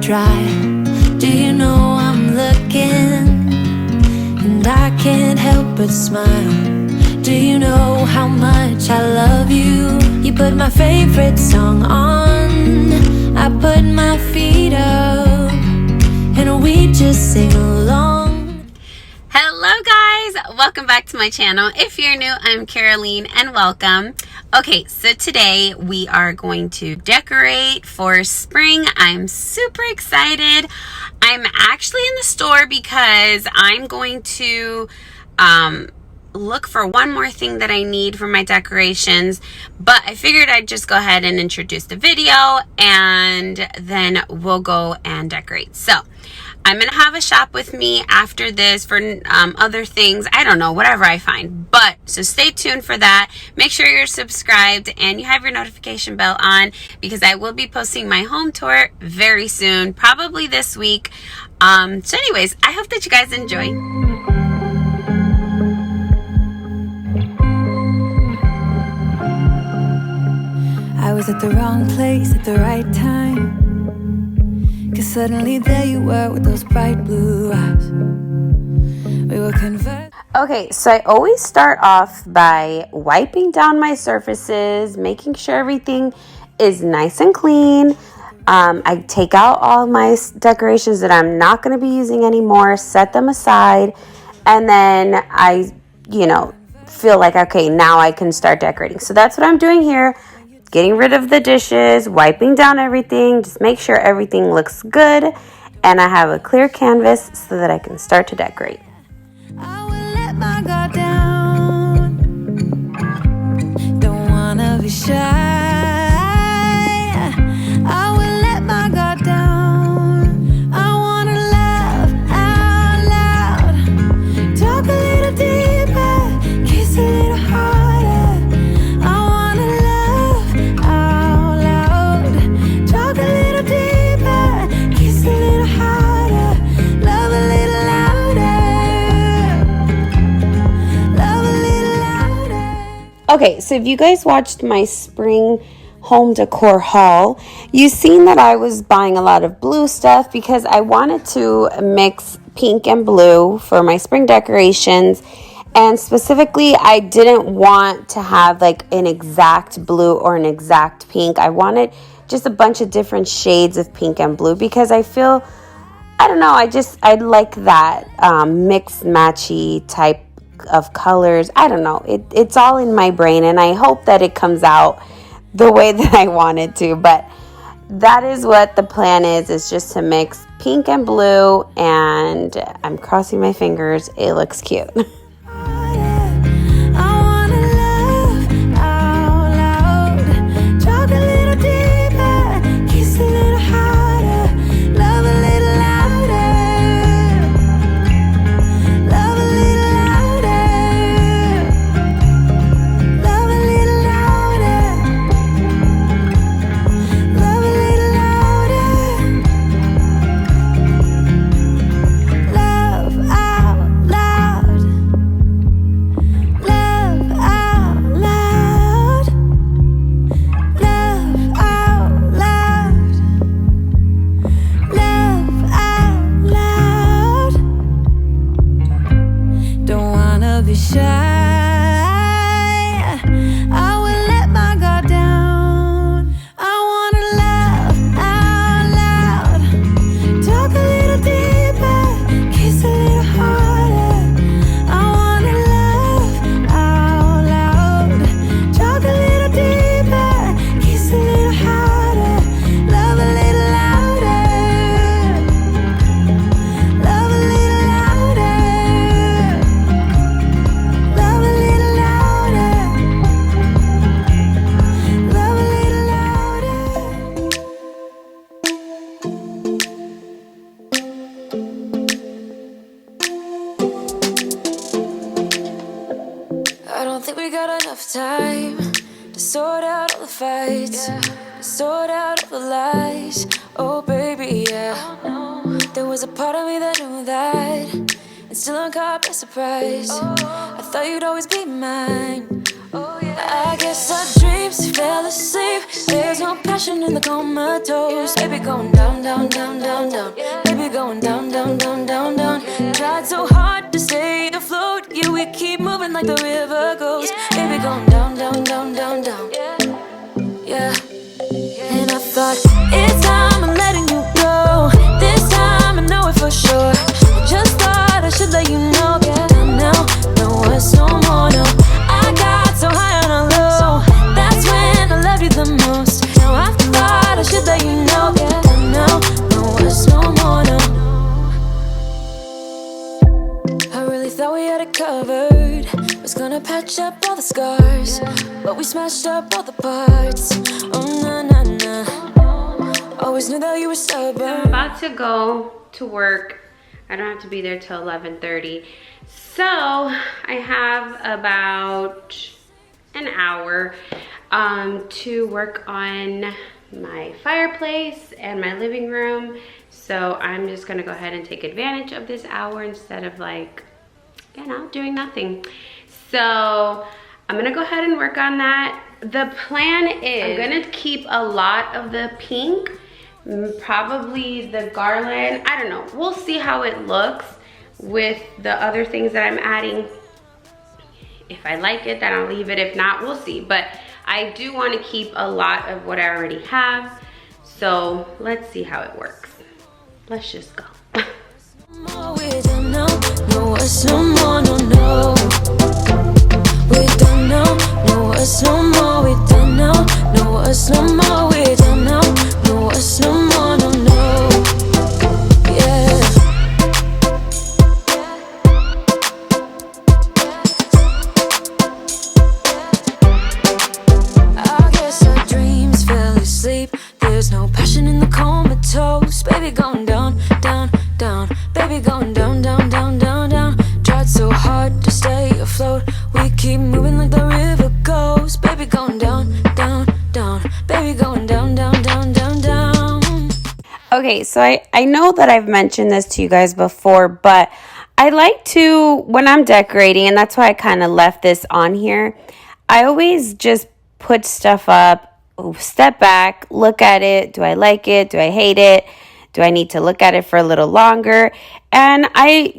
dry. Do you know I'm looking, and I can't help but smile? Do you know how much I love you? You put my favorite song on, I put my feet up, and we just sing along. Hello guys, welcome back to my channel. If you're new, I'm Caroline and welcome. Okay, so today we are going to decorate for spring. I'm super excited. I'm actually in the store because I'm going to look for one more thing that I need for my decorations, but I figured I'd just go ahead and introduce the video and then we'll go and decorate. So I'm gonna have a shop with me after this for other things. I don't know, whatever I find. But so stay tuned for that. Make sure you're subscribed and you have your notification bell on, because I will be posting my home tour very soon, probably this week. So anyways, I hope that you guys enjoy. I was at the wrong place at the right time, 'cause suddenly there you were with those bright blue eyes. We were converted. Okay, so I always start off by wiping down my surfaces, making sure everything is nice and clean. I take out all my decorations that I'm not going to be using anymore, set them aside, and then I, feel like, okay, now I can start decorating. So that's what I'm doing here. Getting rid of the dishes, wiping down everything, just make sure everything looks good, and I have a clear canvas so that I can start to decorate. I will let my guard down. Don't wanna be shy. I will let my guard down. I wanna laugh out loud, talk a little deeper, kiss a little harder. Okay, so if you guys watched my spring home decor haul, you've seen that I was buying a lot of blue stuff because I wanted to mix pink and blue for my spring decorations. And specifically, I didn't want to have like an exact blue or an exact pink. I wanted just a bunch of different shades of pink and blue because I feel, I don't know, I like that mixed matchy type of colors. I don't know, it's all in my brain, and I hope that it comes out the way that I want it to. But that is what the plan is just to mix pink and blue, and I'm crossing my fingers it looks cute. Time to sort out all the fights, to sort out all the lies. Oh baby, yeah. There was a part of me that knew that, and still I'm caught by surprise. I thought you'd always be mine. I guess our dreams fell asleep. There's no passion passion in the comatose. Baby, going down, down, down, down, down. Baby, going down, down, down, down, down. Tried so hard to stay afloat. Yeah, we keep moving like the river goes. Baby, going down, down, down, down, down. Yeah. And I thought, it's time I'm letting you go. This time I know it for sure. I just thought I should let you know. Yeah, now, no words, no more, no. I got so high on a low. That's when I love you the most. Now I thought I should let you know. Yeah, now, no words, no more, no. I really thought we had it covered. Was gonna patch up all the scars, but we smashed up all the parts. Oh, na na na. Always knew that you were stubborn. I'm about to go to work. I don't have to be there till 11:30. So I have about an hour to work on my fireplace and my living room. So I'm just gonna go ahead and take advantage of this hour instead of, like, you know, doing nothing. So I'm gonna go ahead and work on that. The plan is I'm gonna keep a lot of the pink, probably the garland. I don't know, we'll see how it looks with the other things that I'm adding. If I like it, then I'll leave it. If not, we'll see. But I do want to keep a lot of what I already have. So let's see how it works. Let's just go. No, it's no more, no, no. We don't know, no, it's no more, we don't know, no, it's no more, we don't know, no, it's no more, no, no. Yeah. I guess our dreams fell asleep. There's no passion in the comatose. Baby, going down, down, down. Baby, going down, down, down, down, down. Tried so hard to stay afloat. We keep moving like the river goes. Baby, going down, down, down. Baby, going down, down, down, down, down. Okay, so I know that I've mentioned this to you guys before, but I like to, when I'm decorating, and that's why I kind of left this on here, I always just put stuff up, step back, look at it. Do I like it? Do I hate it? Do I need to look at it for a little longer? And I,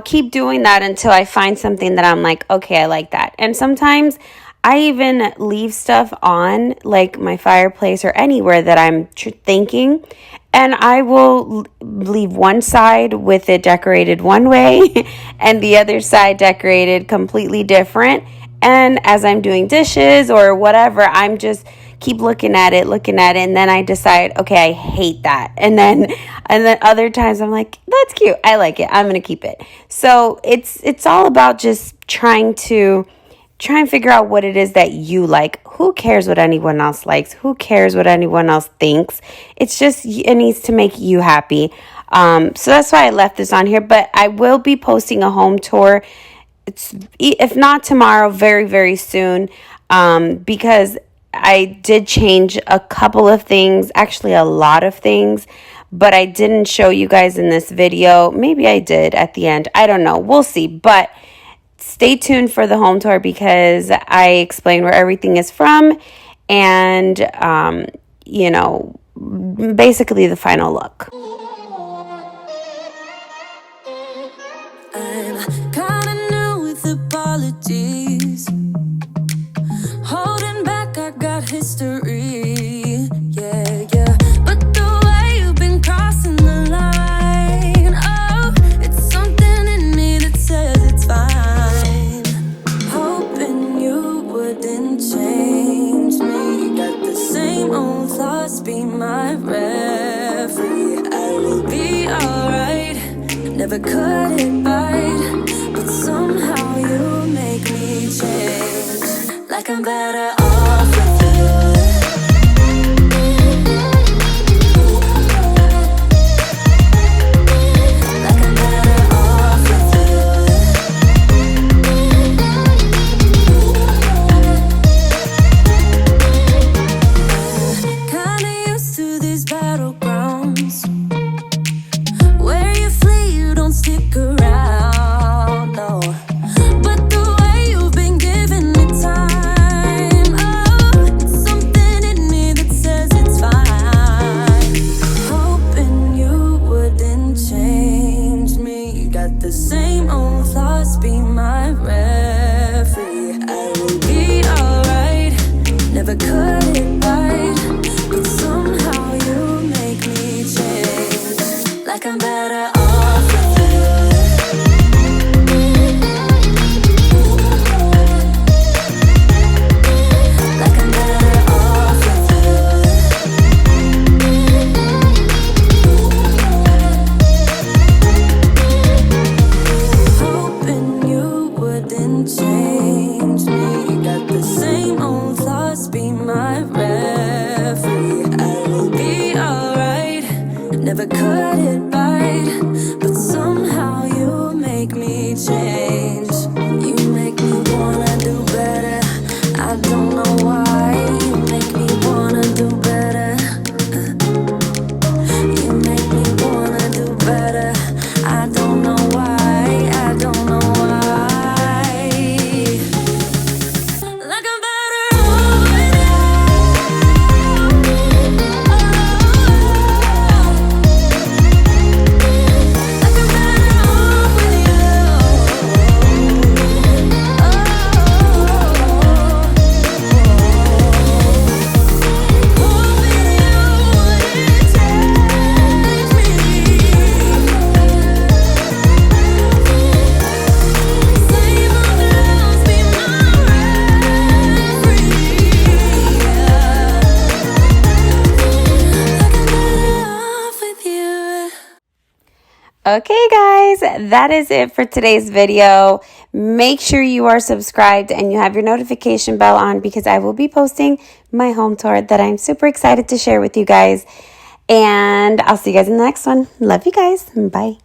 keep doing that until I find something that I'm like, okay, I like that. And sometimes I even leave stuff on, like my fireplace or anywhere that I'm thinking, and I will leave one side with it decorated one way and the other side decorated completely different. And as I'm doing dishes or whatever, I'm just keep looking at it, and then I decide, okay, I hate that. And then other times I'm like, that's cute, I like it, I'm gonna keep it. So it's all about just trying and figure out what it is that you like. Who cares what anyone else likes? Who cares what anyone else thinks? It's just, it needs to make you happy. So that's why I left this on here, but I will be posting a home tour. It's, if not tomorrow, very, very soon, because I did change a couple of things, actually a lot of things, but I didn't show you guys in this video. Maybe I did at the end. I don't know. We'll see. But stay tuned for the home tour because I explain where everything is from and, basically the final look. I'm kinda new with apologies. Holding back, I got history. Yeah, yeah. But the way you've been crossing the line, oh, it's something in me that says it's fine. Hoping you wouldn't change me. Got the same old thoughts, be my referee. I will be alright. Never cut it right, but somehow you make me change. Like I'm better off with you. Like I'm better off with you. Kinda used to these battlegrounds where you flee, you don't stick around, no. But the way you've been giving me time, Okay, guys, that is it for today's video. Make sure you are subscribed and you have your notification bell on because I will be posting my home tour that I'm super excited to share with you guys. And I'll see you guys in the next one. Love you guys. Bye.